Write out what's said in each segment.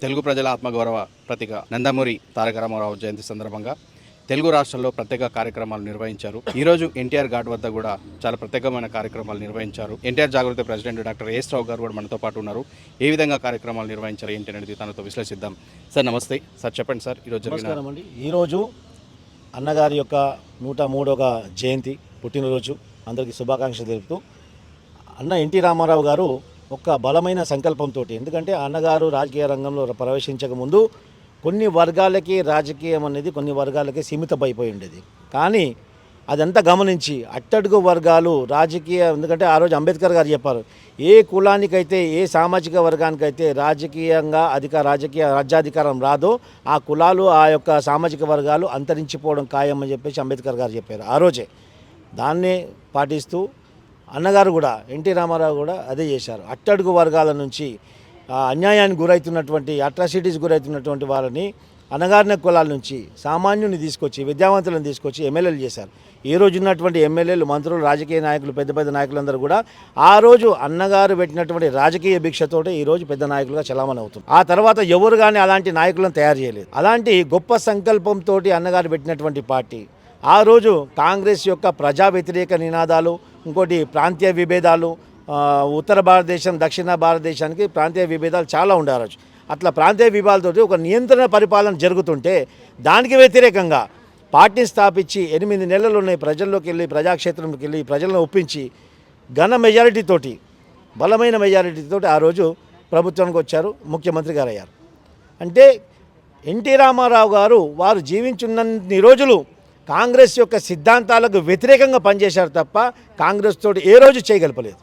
తెలుగు ప్రజల ఆత్మగౌరవ ప్రతీక నందమూరి తారక రామారావు జయంతి సందర్భంగా తెలుగు రాష్ట్రాల్లో ప్రత్యేక కార్యక్రమాలు నిర్వహించారు. ఈరోజు ఎన్టీఆర్ ఘాట్ వద్ద కూడా చాలా ప్రత్యేకమైన కార్యక్రమాలు నిర్వహించారు. ఎన్టీఆర్ జాగృతి ప్రెసిడెంట్ డాక్టర్ ఎస్ రావు గారు కూడా మనతో పాటు ఉన్నారు. ఏ విధంగా కార్యక్రమాలు నిర్వహించారు ఏంటి అనేది తనతో విశ్లేషిద్దాం. సార్ నమస్తే. సార్ చెప్పండి సార్, ఈరోజు అన్నగారి యొక్క 103వ జయంతి పుట్టినరోజు అందరికీ శుభాకాంక్షలు తెలుపుతూ అన్న ఎన్టీ రామారావు గారు ఒక బలమైన సంకల్పంతో, ఎందుకంటే అన్నగారు రాజకీయ రంగంలో ప్రవేశించక ముందు కొన్ని వర్గాలకి రాజకీయం అనేది కొన్ని వర్గాలకి సీమితమైపోయి ఉండేది. కానీ అదంతా గమనించి అట్టడుగు వర్గాలు రాజకీయ, ఎందుకంటే ఆ రోజు అంబేద్కర్ గారు చెప్పారు, ఏ కులానికైతే ఏ సామాజిక వర్గానికైతే రాజకీయంగా రాజ్యాధికారం రాదో ఆ కులాలు ఆ యొక్క సామాజిక వర్గాలు అంతరించిపోవడం ఖాయం అని చెప్పేసి అంబేద్కర్ గారు చెప్పారు. ఆ రోజే దాన్నే పాటిస్తూ అన్నగారు కూడా ఎన్టీ రామారావు కూడా అదే చేశారు. అట్టడుగు వర్గాల నుంచి అన్యాయానికి గురవుతున్నటువంటి అట్రాసిటీస్ గురవుతున్నటువంటి వాళ్ళని అణగారిన కులాల నుంచి సామాన్యుని తీసుకొచ్చి విద్యావంతులను తీసుకొచ్చి ఎమ్మెల్యేలు చేశారు. ఈ రోజు ఉన్నటువంటి ఎమ్మెల్యేలు, మంత్రులు, రాజకీయ నాయకులు, పెద్ద పెద్ద నాయకులందరూ కూడా ఆ రోజు అన్నగారు పెట్టినటువంటి రాజకీయ భిక్షతోటే ఈరోజు పెద్ద నాయకులుగా చలామణి అవుతుంది. ఆ తర్వాత ఎవరు కానీ అలాంటి నాయకులను తయారు చేయలేదు. అలాంటి గొప్ప సంకల్పంతో అన్నగారు పెట్టినటువంటి పార్టీ ఆ రోజు కాంగ్రెస్ యొక్క ప్రజా వ్యతిరేక నినాదాలు, ఇంకోటి ప్రాంతీయ విభేదాలు, ఉత్తర భారతదేశం దక్షిణ భారతదేశానికి ప్రాంతీయ విభేదాలు చాలా ఉండే ఆ రోజు. అట్లా ప్రాంతీయ విభేదాలతో ఒక నియంత్రణ పరిపాలన జరుగుతుంటే దానికి వ్యతిరేకంగా పార్టీని స్థాపించి 8 నెలలు ఉన్నాయి ప్రజల్లోకి వెళ్ళి ప్రజాక్షేత్రంలోకి వెళ్ళి ప్రజలను ఒప్పించి ఘన మెజారిటీతోటి, బలమైన మెజారిటీతోటి ఆ రోజు ప్రభుత్వానికి వచ్చారు, ముఖ్యమంత్రి గారు అయ్యారు. అంటే ఎన్టీ రామారావు గారు వారు జీవించున్నన్ని రోజులు కాంగ్రెస్ యొక్క సిద్ధాంతాలకు వ్యతిరేకంగా పనిచేశారు తప్ప కాంగ్రెస్ తోటి ఏ రోజు చేయగలపలేదు.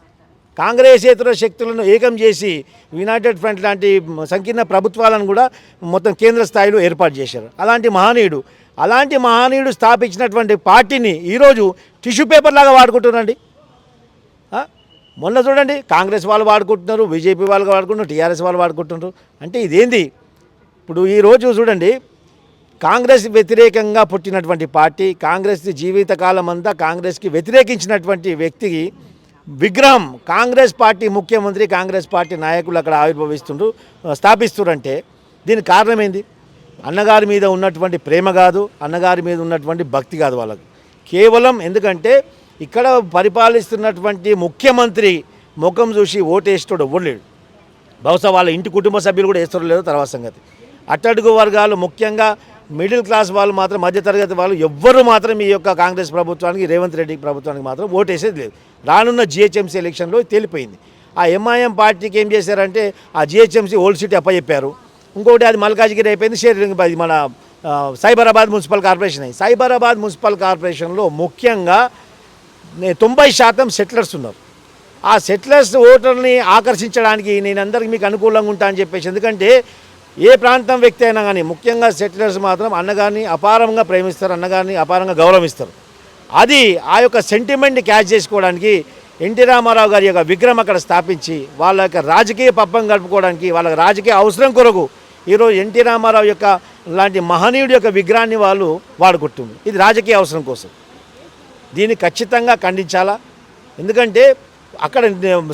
కాంగ్రెస్ ఇతర శక్తులను ఏకం చేసి యునైటెడ్ ఫ్రంట్ లాంటి సంకీర్ణ ప్రభుత్వాలను కూడా మొత్తం కేంద్ర స్థాయిలో ఏర్పాటు చేశారు. అలాంటి మహనీయుడు స్థాపించినటువంటి పార్టీని ఈరోజు టిష్యూ పేపర్ లాగా వాడుకుంటున్నారండి. మొన్న చూడండి, కాంగ్రెస్ వాళ్ళు వాడుకుంటున్నారు, బీజేపీ వాళ్ళు వాడుకుంటున్నారు, టీఆర్ఎస్ వాళ్ళు వాడుకుంటున్నారు. అంటే ఇదేంది? ఇప్పుడు ఈరోజు చూడండి, కాంగ్రెస్ వ్యతిరేకంగా పుట్టినటువంటి పార్టీ, కాంగ్రెస్ జీవితకాలం అంతా కాంగ్రెస్కి వ్యతిరేకించినటువంటి వ్యక్తికి విగ్రహం కాంగ్రెస్ పార్టీ ముఖ్యమంత్రి, కాంగ్రెస్ పార్టీ నాయకులు అక్కడ స్థాపిస్తురంటే దీనికి కారణం ఏంది? అన్నగారి మీద ఉన్నటువంటి ప్రేమ కాదు, అన్నగారి మీద ఉన్నటువంటి భక్తి కాదు వాళ్ళకు. కేవలం ఎందుకంటే ఇక్కడ పరిపాలిస్తున్నటువంటి ముఖ్యమంత్రి ముఖం చూసి ఓటేస్తాడు ఇవ్వలేడు. బహుశా వాళ్ళ ఇంటి కుటుంబ సభ్యులు కూడా వేస్తారో లేదో తర్వాత సంగతి. అట్టడుగు వర్గాలు, ముఖ్యంగా మిడిల్ క్లాస్ వాళ్ళు మాత్రం, మధ్యతరగతి వాళ్ళు ఎవ్వరు మాత్రం ఈ యొక్క కాంగ్రెస్ ప్రభుత్వానికి, రేవంత్ రెడ్డి ప్రభుత్వానికి మాత్రం ఓటేసేది లేదు. రానున్న జిహెచ్ఎంసీ ఎలక్షన్లో తేలిపోయింది. ఆ ఎంఐఎం పార్టీకి ఏం చేశారంటే ఆ జిహెచ్ఎంసీ ఓల్డ్ సిటీ అప్పచెప్పారు. ఇంకోటి అది మల్కాజ్గిరి అయిపోయింది, మన సైబరాబాద్ మున్సిపల్ కార్పొరేషన్ అయింది. సైబరాబాద్ మున్సిపల్ కార్పొరేషన్లో ముఖ్యంగా 90% సెటిలర్స్ ఉన్నారు. ఆ సెటిలర్స్ ఓటర్ని ఆకర్షించడానికి నేను అందరికీ మీకు అనుకూలంగా ఉంటా అని చెప్పేసి, ఎందుకంటే ఏ ప్రాంతం వ్యక్తి అయినా కానీ ముఖ్యంగా సెటిలర్స్ మాత్రం అన్నగారిని అపారంగా ప్రేమిస్తారు, అన్నగారిని అపారంగా గౌరవిస్తారు. అది ఆ యొక్క సెంటిమెంట్ని క్యాచ్ చేసుకోవడానికి ఎన్టీ రామారావు గారి యొక్క విగ్రహం అక్కడ స్థాపించి వాళ్ళ యొక్క రాజకీయ పబ్బం గడుపుకోవడానికి, వాళ్ళ రాజకీయ అవసరం కొరకు ఈరోజు ఎన్టీ రామారావు యొక్క లాంటి మహనీయుడి యొక్క విగ్రహాన్ని వాళ్ళు వాడుకుంటుంది. ఇది రాజకీయ అవసరం కోసం. దీన్ని ఖచ్చితంగా ఖండించాలా. ఎందుకంటే అక్కడ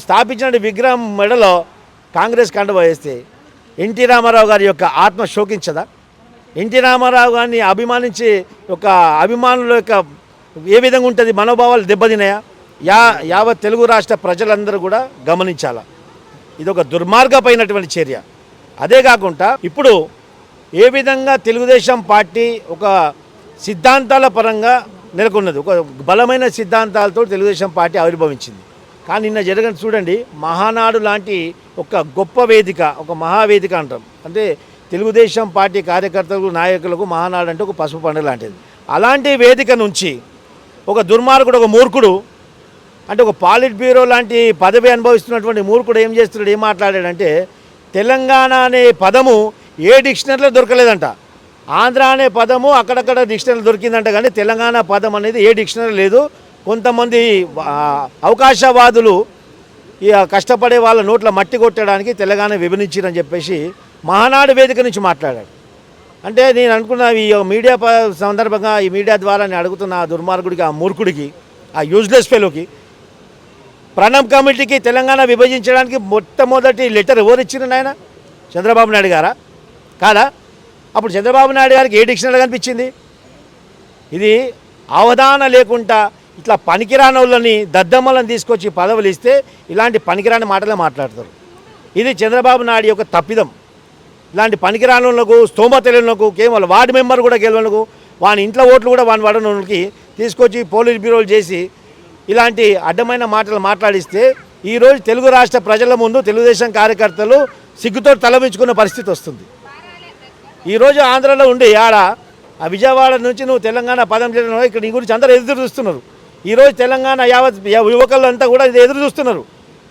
స్థాపించిన విగ్రహం మెడలో కాంగ్రెస్ కండువా వేస్తే ఎన్టీ రామారావు గారి యొక్క ఆత్మ శోకించదా? ఎన్టీ రామారావు గారిని అభిమానించే యొక్క అభిమానుల యొక్క ఏ విధంగా ఉంటుంది? మనోభావాలు దెబ్బతిన్నాయా? యావత్ తెలుగు రాష్ట్ర ప్రజలందరూ కూడా గమనించాలా. ఇది ఒక దుర్మార్గమైనటువంటి చర్య. అదే కాకుండా ఇప్పుడు ఏ విధంగా తెలుగుదేశం పార్టీ ఒక సిద్ధాంతాల పరంగా నెలకొన్నది, ఒక బలమైన సిద్ధాంతాలతో తెలుగుదేశం పార్టీ ఆవిర్భవించింది. కానీ నిన్న జరగని చూడండి, మహానాడు లాంటి ఒక గొప్ప వేదిక, ఒక మహావేదిక అంటాం. అంటే తెలుగుదేశం పార్టీ కార్యకర్తలకు, నాయకులకు మహానాడు అంటే ఒక పసుపు పండుగ లాంటిది. అలాంటి వేదిక నుంచి ఒక దుర్మార్గుడు, ఒక మూర్ఖుడు, అంటే ఒక పాలిట్ బ్యూరో లాంటి పదవి అనుభవిస్తున్నటువంటి మూర్ఖుడు ఏం చేస్తున్నాడు, ఏం మాట్లాడాడంటే తెలంగాణ అనే పదము ఏ డిక్షనరీలో దొరకలేదంట. ఆంధ్ర అనే పదము అక్కడక్కడ డిక్షనరీ దొరికిందంట, కానీ తెలంగాణ పదం అనేది ఏ డిక్షనరీ లేదు. కొంతమంది అవకాశవాదులు ఇక కష్టపడే వాళ్ళ నోట్ల మట్టి కొట్టడానికి తెలంగాణ విభజించారని చెప్పేసి మహానాడు వేదిక నుంచి మాట్లాడాడు. అంటే నేను అనుకున్న ఈ మీడియా సందర్భంగా ఈ మీడియా ద్వారా నేను అడుగుతున్న ఆ దుర్మార్గుడికి, ఆ మూర్ఖుడికి, ఆ యూజ్లెస్ ఫెలోకి, ప్రణబ్ కమిటీకి తెలంగాణ విభజించడానికి మొట్టమొదటి లెటర్ ఎవరు ఇచ్చిన నాయన? చంద్రబాబు నాయుడు గారా? కాదా? అప్పుడు చంద్రబాబు నాయుడు గారికి ఏ డిక్షనరీ కనిపించింది? ఇది అవగాహన లేకుండా ఇట్లా పనికిరాని వాళ్ళని దద్దమ్మలను తీసుకొచ్చి పదవులు ఇస్తే ఇలాంటి పనికిరాని మాటలే మాట్లాడతారు. ఇది చంద్రబాబు నాయుడు యొక్క తప్పిదం. ఇలాంటి పనికిరాని వాళ్ళకు, స్తోమత లేనులకు, కేవలం వార్డు మెంబర్ కూడా గెలవనుకు, వాని ఇంట్లో ఓట్లు కూడా వాని వాడనోళ్ళకి తీసుకొచ్చి పోలీస్ బ్యూరోలు చేసి ఇలాంటి అడ్డమైన మాటలు మాట్లాడిస్తే ఈరోజు తెలుగు రాష్ట్ర ప్రజల ముందు తెలుగుదేశం కార్యకర్తలు సిగ్గుతో తలవించుకున్న పరిస్థితి వస్తుంది. ఈరోజు ఆంధ్రలో ఉండి ఆడ ఆ విజయవాడ నుంచి నువ్వు తెలంగాణ పదం చేయడం ఇక్కడ నీ గురించి అందరూ ఎదురు చూస్తున్నారు. ఈరోజు తెలంగాణ యావత్ యువకులంతా కూడా ఇది ఎదురు చూస్తున్నారు.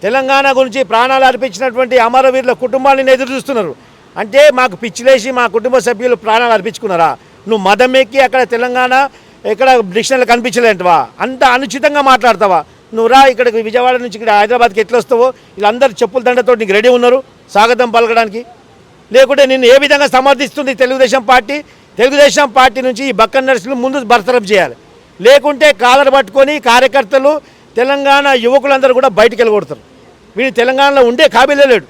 తెలంగాణ గురించి ప్రాణాలు అర్పించినటువంటి అమరవీరుల కుటుంబాలను ఎదురు చూస్తున్నారు. అంటే మాకు పిచ్చిలేసి మా కుటుంబ సభ్యులు ప్రాణాలు అర్పించుకున్నారా? నువ్వు మదం ఎక్కి అక్కడ తెలంగాణ ఎక్కడ డిక్షనరీలో కనిపించలేంటవా? అంత అనుచితంగా మాట్లాడతావా? నువ్వు రా ఇక్కడికి విజయవాడ నుంచి ఇక్కడ హైదరాబాద్కి ఎట్లా వస్తావో వీళ్ళందరూ చెప్పుల దండతో నీకు రెడీ ఉన్నారు స్వాగతం పలకడానికి. లేకుంటే నిన్ను ఏ విధంగా సమర్థిస్తుంది తెలుగుదేశం పార్టీ? తెలుగుదేశం పార్టీ నుంచి ఈ బక్కన్ నర్సులు ముందు బర్తరఫ్ చేయాలి. లేకుంటే కాలర్ పట్టుకొని కార్యకర్తలు తెలంగాణ యువకులందరూ కూడా బయటికి వెళ్ళగొడతారు. వీడు తెలంగాణలో ఉండే కాబిలే లేడు.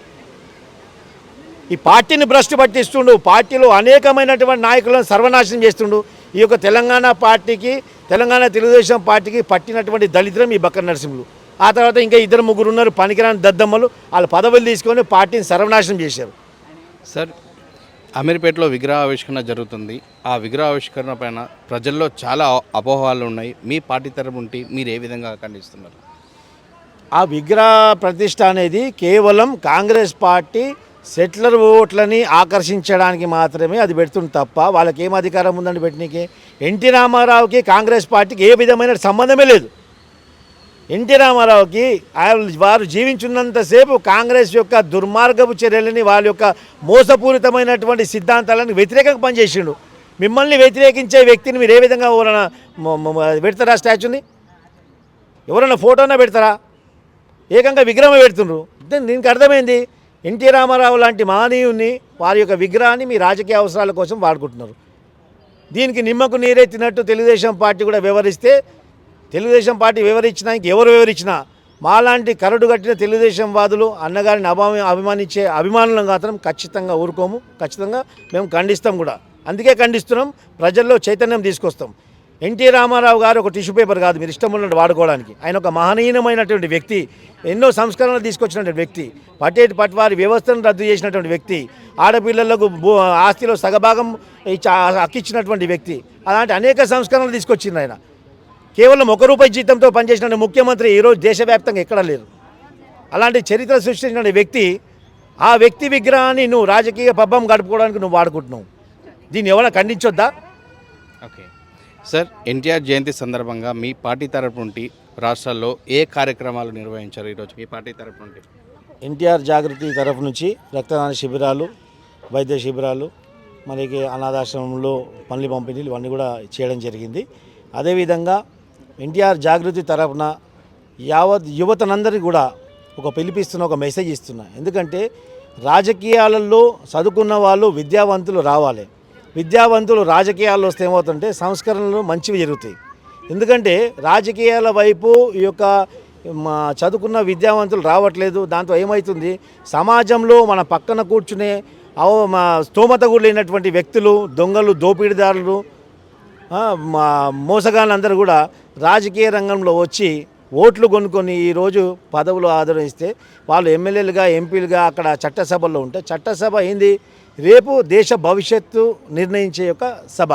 ఈ పార్టీని భ్రష్టు పట్టిస్తుండు. పార్టీలో అనేకమైనటువంటి నాయకులను సర్వనాశనం చేస్తుండు. ఈ యొక్క తెలంగాణ పార్టీకి, తెలంగాణ తెలుగుదేశం పార్టీకి పట్టినటువంటి దళిద్రం ఈ బక్కన్ నరసింహులు. ఆ తర్వాత ఇంకా ఇద్దరు ముగ్గురు ఉన్నారు పనికిరాని దద్దమ్మలు. వాళ్ళ పదవులు తీసుకొని పార్టీని సర్వనాశనం చేశారు. సార్, అమీర్పేటలో విగ్రహావిష్కరణ జరుగుతుంది. ఆ విగ్రహావిష్కరణ పైన ప్రజల్లో చాలా అపోహలు ఉన్నాయి. మీ పార్టీ తరపు నుండి మీరు ఏ విధంగా ఖండిస్తున్నారు? ఆ విగ్రహ ప్రతిష్ట అనేది కేవలం కాంగ్రెస్ పార్టీ సెటిలర్ ఓట్లని ఆకర్షించడానికి మాత్రమే అది పెడుతుంది తప్ప వాళ్ళకి ఏం అధికారం ఉందని పెట్టినకి. ఎన్టీ రామారావుకి కాంగ్రెస్ పార్టీకి ఏ విధమైన సంబంధమే లేదు. ఎన్టీ రామారావుకి వారు జీవించున్నంతసేపు కాంగ్రెస్ యొక్క దుర్మార్గపు చర్యలని, వాళ్ళ యొక్క మోసపూరితమైనటువంటి సిద్ధాంతాలను వ్యతిరేకంగా పనిచేసిండు. మిమ్మల్ని వ్యతిరేకించే వ్యక్తిని మీరు ఏ విధంగా ఎవరైనా పెడతారా? స్టాచ్యూని ఎవరైనా ఫోటోనా పెడతారా? ఏకంగా విగ్రహం పెడుతుండ్రు. దీనికి అర్థమైంది, ఎన్టీ రామారావు లాంటి మహనీయుని వారి యొక్క విగ్రహాన్ని మీ రాజకీయ అవసరాల కోసం వాడుకుంటున్నారు. దీనికి నిమ్మకు నీరెత్తినట్టు తెలుగుదేశం పార్టీ కూడా వ్యవహరిస్తే, తెలుగుదేశం పార్టీ వివరించినా ఇంకెవరు వివరించినా మాలాంటి కరడు కట్టిన తెలుగుదేశం వాదులు అన్నగారిని అభిమానించే అభిమానులను మాత్రం ఖచ్చితంగా ఊరుకోము. ఖచ్చితంగా మేము ఖండిస్తాం కూడా. అందుకే ఖండిస్తున్నాం, ప్రజల్లో చైతన్యం తీసుకొస్తాం. ఎన్టీ రామారావు గారు ఒక టిష్యూ పేపర్ కాదు మీరు ఇష్టం ఉన్నట్టు వాడుకోవడానికి. ఆయన ఒక మహనీయమైనటువంటి వ్యక్తి, ఎన్నో సంస్కరణలు తీసుకొచ్చినటువంటి వ్యక్తి, పట్వారి వ్యవస్థను రద్దు చేసినటువంటి వ్యక్తి, ఆడపిల్లలకు ఆస్తిలో సగభాగం హక్కిచ్చినటువంటి వ్యక్తి. అలాంటి అనేక సంస్కరణలు తీసుకొచ్చింది ఆయన. కేవలం ₹1 జీతంతో పనిచేసిన ముఖ్యమంత్రి ఈరోజు దేశవ్యాప్తంగా ఎక్కడా లేరు. అలాంటి చరిత్ర సృష్టించిన వ్యక్తి, ఆ వ్యక్తి విగ్రహాన్ని నువ్వు రాజకీయ పబ్బం గడుపుకోవడానికి నువ్వు వాడుకుంటున్నావు. దీన్ని ఎవరైనా ఖండించొద్దా? ఓకే సార్, ఎన్టీఆర్ జయంతి సందర్భంగా మీ పార్టీ తరపు నుండి రాష్ట్రాల్లో ఏ కార్యక్రమాలు నిర్వహించారు ఈరోజు మీ పార్టీ తరపు నుండి? ఎన్టీఆర్ జాగృతి తరఫు నుంచి రక్తదాన శిబిరాలు, వైద్య శిబిరాలు, మనకి అనాథాశ్రమంలో పనులు పంపిణీలు ఇవన్నీ కూడా చేయడం జరిగింది. అదేవిధంగా ఎన్టీఆర్ జాగృతి తరఫున యావత్ యువతనందరికీ కూడా ఒక పిలిపిస్తున్న, ఒక మెసేజ్ ఇస్తున్నా. ఎందుకంటే రాజకీయాలలో చదువుకున్న వాళ్ళు విద్యావంతులు రావాలి. విద్యావంతులు రాజకీయాల్లో వస్తే ఏమవుతుంటే సంస్కరణలు మంచివి జరుగుతాయి. ఎందుకంటే రాజకీయాల వైపు ఈ యొక్క చదువుకున్న విద్యావంతులు రావట్లేదు. దాంతో ఏమవుతుంది, సమాజంలో మన పక్కన కూర్చునే స్తోమత కూడా లేనటువంటి వ్యక్తులు, దొంగలు, దోపిడీదారులు, మోసగాళ్ళందరూ కూడా రాజకీయ రంగంలో వచ్చి ఓట్లు కొనుక్కొని ఈరోజు పదవులు ఆదరిస్తే వాళ్ళు ఎమ్మెల్యేలుగా, ఎంపీలుగా అక్కడ చట్టసభల్లో ఉంటే, చట్టసభ ఏంది, రేపు దేశ భవిష్యత్తు నిర్ణయించే యొక్క సభ.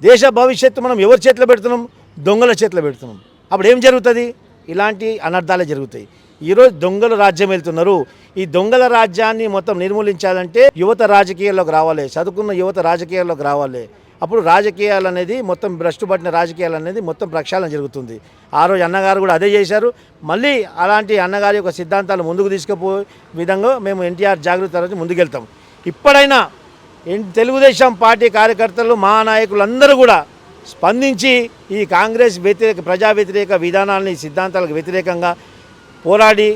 దేశ భవిష్యత్తు మనం ఎవరి చేతిలో పెడుతున్నాం? దొంగల చేతిలో పెడుతున్నాం. అప్పుడు ఏం జరుగుతుంది? ఇలాంటి అనర్థాలే జరుగుతాయి. ఈరోజు దొంగలు రాజ్యం వెళ్తున్నారు. ఈ దొంగల రాజ్యాన్ని మొత్తం నిర్మూలించాలంటే యువత రాజకీయాల్లోకి రావాలి, చదువుకున్న యువత రాజకీయాల్లోకి రావాలి. అప్పుడు రాజకీయాలు అనేది మొత్తం భ్రష్టు పట్టిన రాజకీయాలు అనేది మొత్తం ప్రక్షాళన జరుగుతుంది. ఆ రోజు అన్నగారు కూడా అదే చేశారు. మళ్ళీ అలాంటి అన్నగారి యొక్క సిద్ధాంతాలు ముందుకు తీసుకుపోయే విధంగా మేము ఎన్టీఆర్ జాగృతి తరఫు ముందుకెళ్తాం. ఇప్పుడైనా తెలుగుదేశం పార్టీ కార్యకర్తలు, మా నాయకులందరూ కూడా స్పందించి ఈ కాంగ్రెస్ ప్రజా వ్యతిరేక విధానాలని, సిద్ధాంతాలకు వ్యతిరేకంగా పోరాడి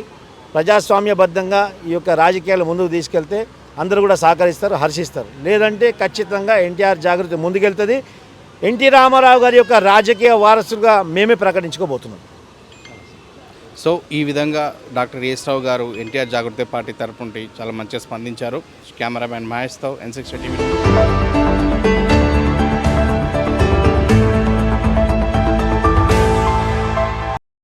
ప్రజాస్వామ్యబద్ధంగా ఈ యొక్క రాజకీయాలు ముందుకు తీసుకెళ్తే అందరూ కూడా సహకరిస్తారు, హర్షిస్తారు. లేదంటే ఖచ్చితంగా ఎన్టీఆర్ జాగృతి ముందుకెళ్తుంది. ఎన్టీ రామారావు గారి యొక్క రాజకీయ వారసులుగా మేమే ప్రకటించుకోబోతున్నాం. సో ఈ విధంగా డాక్టర్ ఏఎస్ రావు గారు ఎన్టీఆర్ జాగృతి పార్టీ తరపు నుండి చాలా మంచిగా స్పందించారు. కెమెరామ్యాన్ మహేష్తో N6 టీవీ.